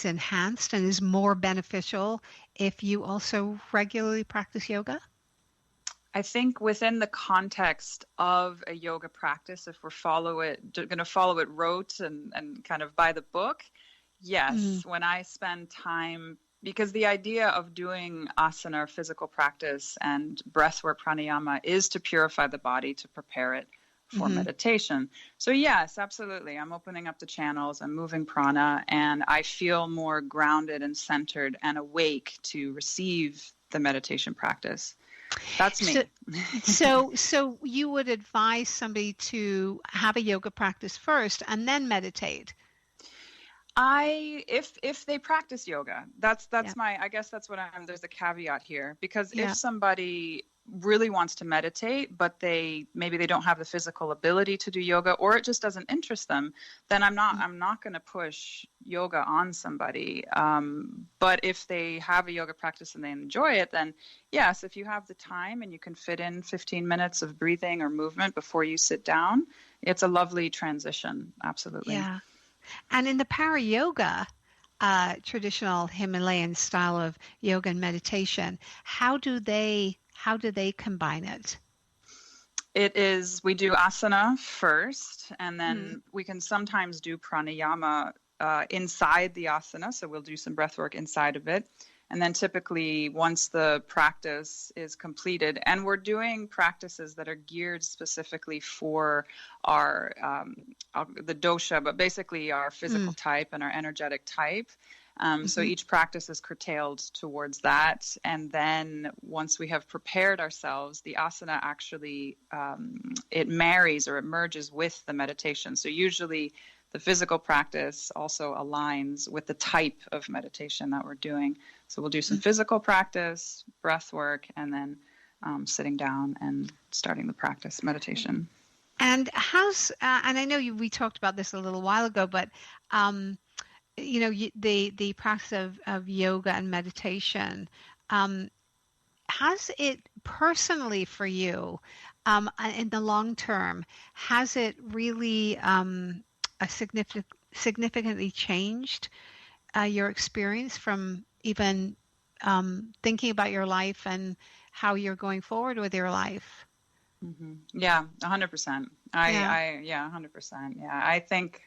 enhanced and is more beneficial if you also regularly practice yoga? I think within the context of a yoga practice, if we're going to follow it rote and kind of by the book, yes, when I spend time, because the idea of doing asana or physical practice and breathwork pranayama is to purify the body, to prepare it for meditation. So yes, absolutely. I'm opening up the channels, I'm moving prana, and I feel more grounded and centered and awake to receive the meditation practice. That's me. So you would advise somebody to have a yoga practice first and then meditate? If they practice yoga, that's I guess that's what there's a caveat here, because if somebody really wants to meditate, but maybe they don't have the physical ability to do yoga, or it just doesn't interest them, then I'm not going to push yoga on somebody. But if they have a yoga practice and they enjoy it, then yes, if you have the time and you can fit in 15 minutes of breathing or movement before you sit down, it's a lovely transition. Absolutely. Yeah. And in the ParaYoga, traditional Himalayan style of yoga and meditation, how do they combine it? We do asana first, and then we can sometimes do pranayama inside the asana. So we'll do some breath work inside of it. And then typically once the practice is completed, and we're doing practices that are geared specifically for our the dosha, but basically our physical type and our energetic type. So each practice is curtailed towards that. And then once we have prepared ourselves, the asana actually, it marries or it merges with the meditation. So usually the physical practice also aligns with the type of meditation that we're doing. So we'll do some physical practice, breath work, and then sitting down and starting the practice meditation. And and I know we talked about this a little while ago, but the practice of yoga and meditation, has it personally for you, in the long term, has it really significantly changed your experience from even thinking about your life and how you're going forward with your life? Yeah, 100%. 100%. Yeah, I think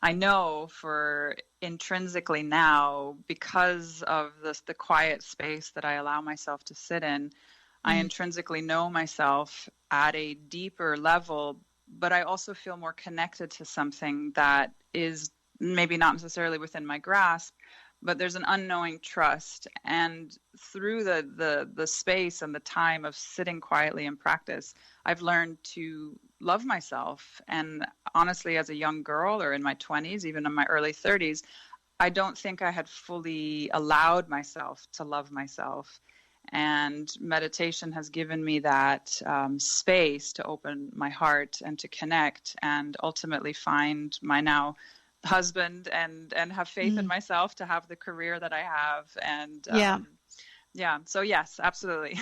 I know for intrinsically now, because of the quiet space that I allow myself to sit in, I intrinsically know myself at a deeper level, but I also feel more connected to something that is maybe not necessarily within my grasp, but there's an unknowing trust. And through the space and the time of sitting quietly in practice, I've learned to love myself. And honestly, as a young girl, or in my 20s, even in my early 30s, I don't think I had fully allowed myself to love myself. And meditation has given me that space to open my heart and to connect and ultimately find my now husband and have faith in myself to have the career that I have. And so yes, absolutely.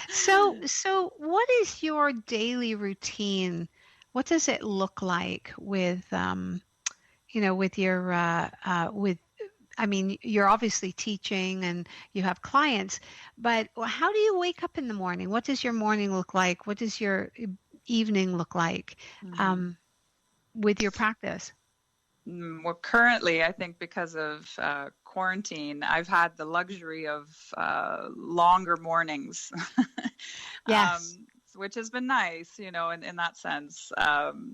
So what is your daily routine? What does it look like with with your I mean, you're obviously teaching and you have clients, but how do you wake up in the morning? What does your morning look like? What does your evening look like with your practice? Well, currently, I think because of quarantine, I've had the luxury of longer mornings. Yes. Which has been nice, in that sense.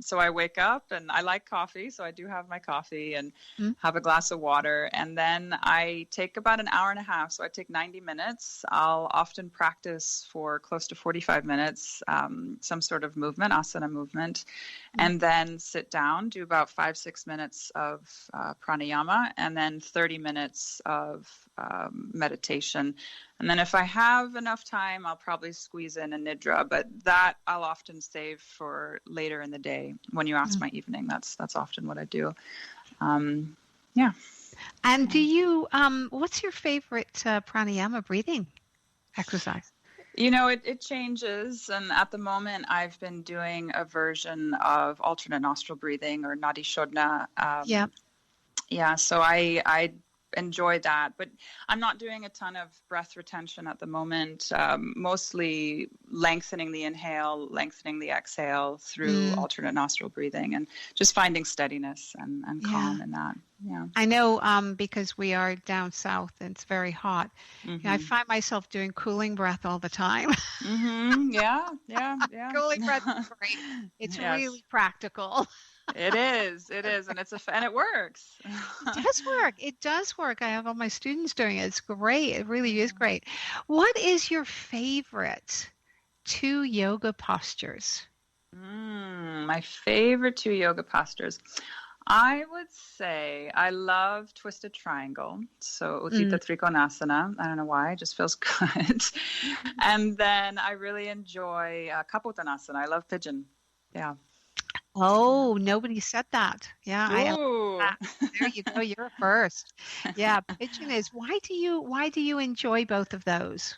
So I wake up and I like coffee. So I do have my coffee and have a glass of water. And then I take about an hour and a half. So I take 90 minutes. I'll often practice for close to 45 minutes, some sort of movement, asana movement, and then sit down, do about 5-6 minutes of pranayama, and then 30 minutes of meditation. And then if I have enough time, I'll probably squeeze in a nidra, but that I'll often save for later in the day. When you ask my evening, that's often what I do. Yeah. And do you, what's your favorite pranayama breathing exercise? It changes. And at the moment, I've been doing a version of alternate nostril breathing, or nadi shodhana. Yeah. So I enjoyed that. But I'm not doing a ton of breath retention at the moment, mostly lengthening the inhale, lengthening the exhale through alternate nostril breathing, and just finding steadiness and calm in that. Yeah. I know, because we are down south and it's very hot. I find myself doing cooling breath all the time. Yeah. Cooling breath is great. It's really practical. It is, and and it works. It does work. I have all my students doing it. It's great. It really is great. What is your favorite 2 yoga postures? My favorite 2 yoga postures. I would say I love twisted triangle. So Utthita Trikonasana. I don't know why, it just feels good. And then I really enjoy Kapottanasana. I love pigeon. Yeah. Oh, nobody said that. Yeah, I love that. There you go. You're first. Yeah, pigeon is. Why do you enjoy both of those?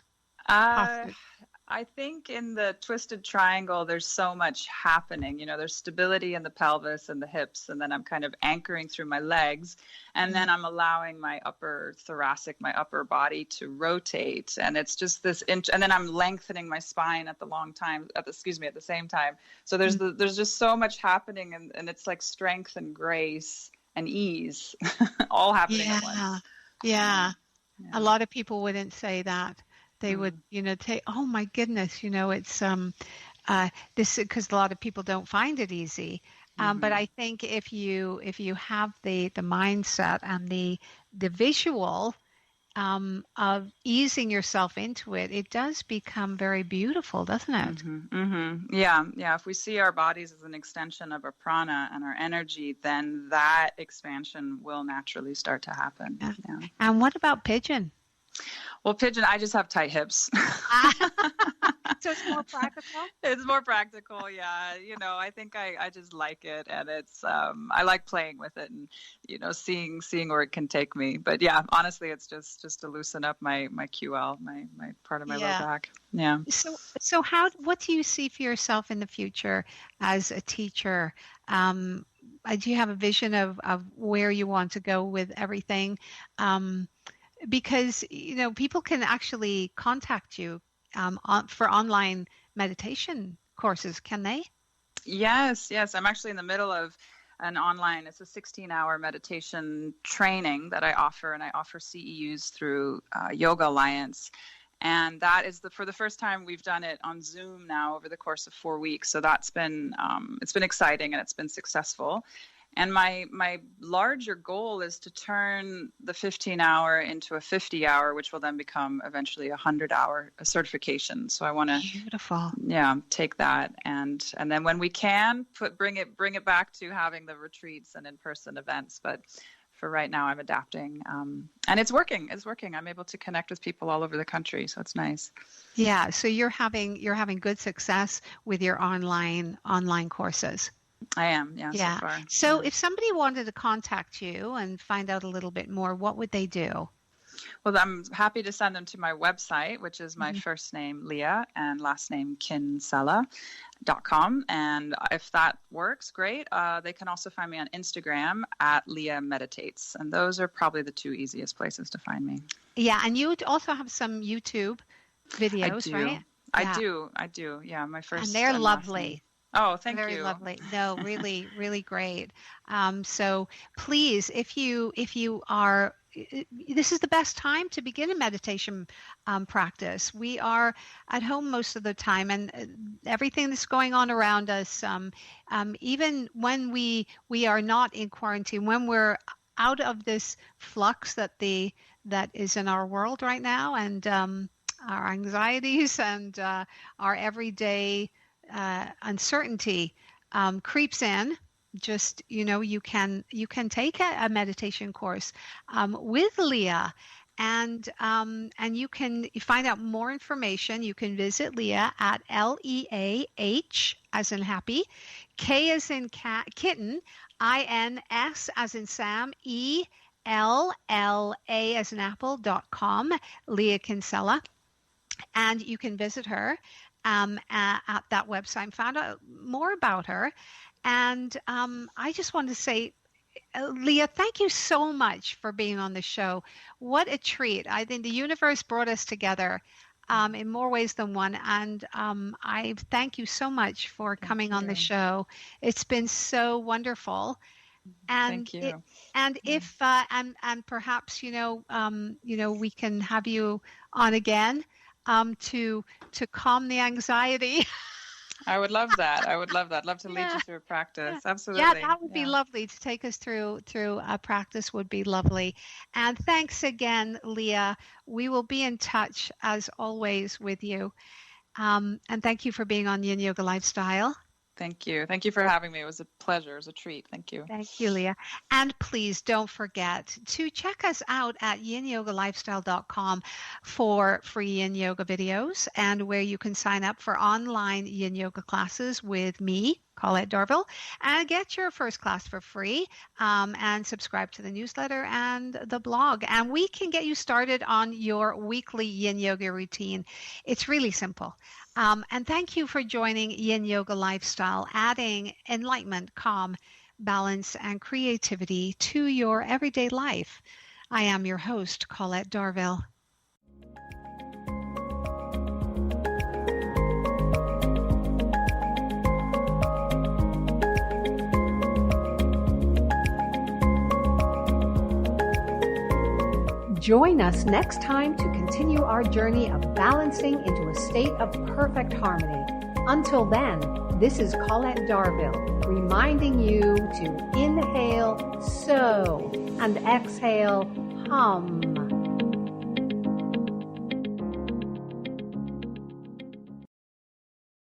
I think in the twisted triangle, there's so much happening. There's stability in the pelvis and the hips, and then I'm kind of anchoring through my legs, and then I'm allowing my upper thoracic, my upper body to rotate, and it's just this and then I'm lengthening my spine at the same time. So there's just so much happening, and it's like strength and grace and ease all happening at once. Yeah. A lot of people wouldn't say that. They would, say, "Oh my goodness, it's this," because a lot of people don't find it easy. But I think if you have the mindset and the visual of easing yourself into it, it does become very beautiful, doesn't it? Yeah. If we see our bodies as an extension of our prana and our energy, then that expansion will naturally start to happen. Yeah. And what about pigeon? Well, pigeon, I just have tight hips. So it's more practical? It's more practical, yeah. I think I just like it, and it's I like playing with it and seeing where it can take me. But yeah, honestly, it's just to loosen up my QL, my part of my low back. Yeah. So what do you see for yourself in the future as a teacher? Do you have a vision of where you want to go with everything? Because people can actually contact you for online meditation courses, can they? Yes. I'm actually in the middle of it's a 16-hour meditation training that I offer, and I offer CEUs through Yoga Alliance. And that is for the first time we've done it on Zoom now over the course of 4 weeks. So that's been it's been exciting, and it's been successful. And my larger goal is to turn the 15-hour into a 50-hour, which will then become eventually a 100-hour certification. So I want to take that, and then when we can bring it back to having the retreats and in-person events. But for right now, I'm adapting, and it's working. I'm able to connect with people all over the country, so it's nice. Yeah. So you're having good success with your online courses. I am, so far. So if somebody wanted to contact you and find out a little bit more, what would they do? Well, I'm happy to send them to my website, which is my first name, Leah, and last name, Kinsella.com. And if that works, great. They can also find me on Instagram at Leah Meditates. And those are probably the 2 easiest places to find me. Yeah, and you also have some YouTube videos, right? I do. Yeah, my first. And they're lovely. Oh, thank you. Very lovely. No, really, really great. So please, if you are, this is the best time to begin a meditation practice. We are at home most of the time, and everything that's going on around us, even when we are not in quarantine, when we're out of this flux that is in our world right now, and our anxieties and our everyday uncertainty creeps in. Just you can take a meditation course with Leah, and you can find out more information. You can visit Leah at LEAH as in happy, K as in kitten, INS as in Sam, ELLA as in apple.com, Leah Kinsella, and you can visit her at that website and find out more about her. And I just want to say, Leah, thank you so much for being on the show. What a treat. I think the universe brought us together in more ways than one. And I thank you so much for coming on the show. It's been so wonderful. And Thank you. If and perhaps we can have you on again to calm the anxiety. I would love that. Love to lead you through a practice. Absolutely. Yeah, that would be lovely to take us through a practice would be lovely. And thanks again, Leah. We will be in touch as always with you. And thank you for being on Yin Yoga Lifestyle. Thank you. Thank you for having me. It was a pleasure. It was a treat. Thank you. Thank you, Leah. And please don't forget to check us out at yinyogalifestyle.com for free yin yoga videos and where you can sign up for online yin yoga classes with me, Colette Darville, and get your first class for free, and subscribe to the newsletter and the blog. And we can get you started on your weekly yin yoga routine. It's really simple. And thank you for joining Yin Yoga Lifestyle, adding enlightenment, calm, balance, and creativity to your everyday life. I am your host, Colette Darville. Join us next time to continue our journey of balancing into a state of perfect harmony. Until then, this is Colette Darville, reminding you to inhale, so, and exhale, hum.